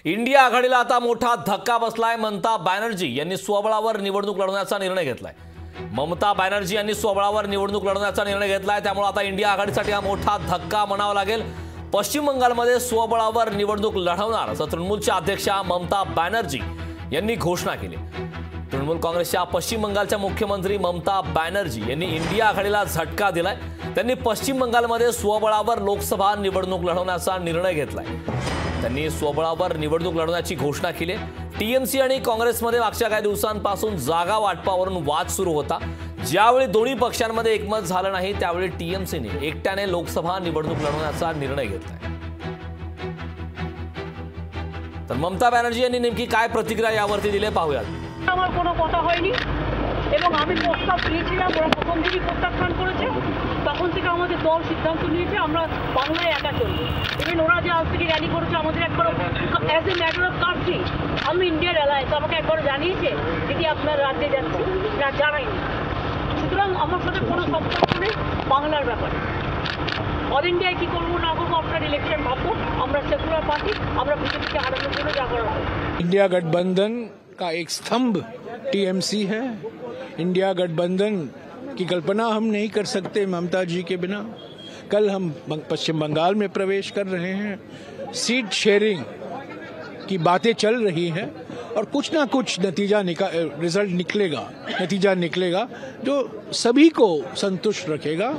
India आघाडीला आता मोठा धक्का बसलाय। ममता बॅनर्जी यांनी स्वबळावर निवडणूक लढवण्याचा निर्णय घेतलाय। ममता बॅनर्जी यांनी स्वबळावर निवडणूक लढवण्याचा निर्णय घेतलाय, त्यामुळे आता इंडिया आघाडीसाठी हा मोठा धक्का म्हणावा लागेल। पश्चिम बंगालमध्ये स्वबळावर निवडणूक लढवणार असं तृणमूलच्या अध्यक्षा ममता बॅनर्जी यांनी घोषणा केली। तृणमूल काँग्रेसच्या पश्चिम बंगालच्या मुख्यमंत्री ममता बॅनर्जी यांनी इंडिया आघाडीला झटका दिलाय। त्यांनी पश्चिम बंगालमध्ये स्वबळावर लोकसभा निवडणूक लढवण्याचा निर्णय घेतलाय। त्यांनी स्वबळावर निवडणूक लढवण्याची घोषणा केली। टीएमसी आणि काँग्रेसमध्ये मागच्या काही दिवसांपासून जागा वाटपावरून वाद सुरू होता। ज्यावेळी दोन्ही पक्षांमध्ये एकमत झालं नाही त्यावेळी टीएमसीने एकट्याने लोकसभा निवडणूक लढवण्याचा निर्णय घेतलाय। तर ममता बॅनर्जी यांनी नेमकी काय प्रतिक्रिया यावरती दिली पाहूयात। আমার কোনো কথা হয়নি এবং আমি প্রস্তাব দিয়েছিলাম, ওরা প্রথম দিনই প্রত্যাখ্যান করেছে। তখন থেকে আমাদের দল সিদ্ধান্ত নিয়েছে আমরা বাংলায় একা চলব। ইভেন ওরা যে আজ থেকে র্যালি করেছে আমাদের একবার as a matter of country আমি ইন্ডিয়ার অ্যালায়েন্স আমাকে একবার জানিয়েছে দিদি আপনার রাজ্যে যাচ্ছি, না জানাইনি। সুতরাং আমার সাথে কোনো সম্পর্ক নেই বাংলার ব্যাপারে। অল ইন্ডিয়ায় কী করবো না করবো আপনার ইলেকশন ভাববো। আমরা সেকুলার পার্টি, আমরা বিজেপিকে হারানোর জন্য যা করা হবে। इंडिया गठबंधन का एक स्तंभ टीएमसी है। इंडिया गठबंधन की कल्पना हम नहीं कर सकते ममता जी के बिना। कल हम पश्चिम बंगाल में प्रवेश कर रहे हैं। सीट शेयरिंग की बातें चल रही हैं और कुछ ना कुछ रिजल्ट निकलेगा जो सभी को संतुष्ट रखेगा।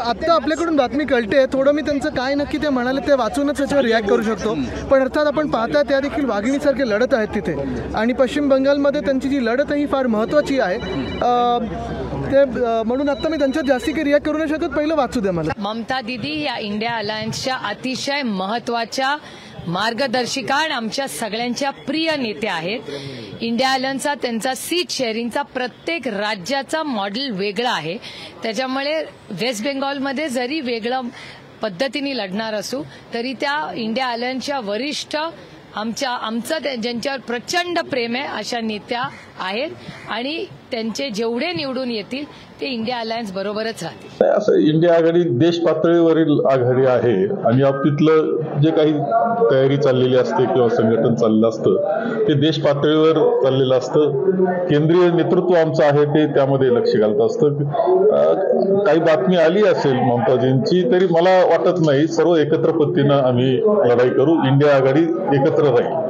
आता आपल्याकडून बातमी कळते, थोडं मी त्यांचं काय नक्की ते म्हणाले ते वाचूनच त्याच्यावर रिॲक्ट करू शकतो। पण अर्थात आपण पाहता त्या देखील वाघिणीसारखे लढत आहेत तिथे, आणि पश्चिम बंगालमध्ये त्यांची जी लढत आहे ही फार महत्त्वाची आहे। ते म्हणून आता मी त्यांच्यात जास्ती काही रिॲक्ट करू नाही शकत, पहिलं वाचू द्या मला। ममता दीदी या इंडिया अलायन्सच्या अतिशय महत्त्वाच्या मार्गदर्शिका आणि आमच्या सगळ्यांच्या प्रिय नेत्या आहेत। इंडिया अलायन्सचा त्यांचा सीट शेअरिंगचा प्रत्येक राज्याचा मॉडेल वेगळा आहे, त्याच्यामुळे वेस्ट बेंगॉलमध्ये जरी वेगळं पद्धतीने लढणार असू तरी त्या इंडिया अलायन्सच्या वरिष्ठ आमचं ज्यांच्यावर प्रचंड प्रेम आहे अशा नेत्या आहेत आणि त्यांचे जेवढे निवडून येतील ते इंडिया अलायन्स बरोबरच राहतील। असं इंडिया आघाडी देश पातळीवरील आघाडी आहे आणि तिथलं जे काही तयारी चाललेली असते किंवा संघटन चाललेलं असतं ते देश पातळीवर चाललेलं असतं। केंद्रीय नेतृत्व आमचं आहे ते त्यामध्ये लक्ष घालत असतं। काही बातमी आली असेल ममताजींची तरी मला वाटत नाही, सर्व एकत्र पद्धतीनं आम्ही लढाई करू। इंडिया आघाडी एकत्र राहील।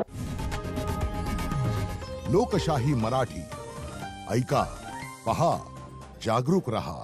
लोकशाही मराठी ऐका, पहा, जागरूक रहा।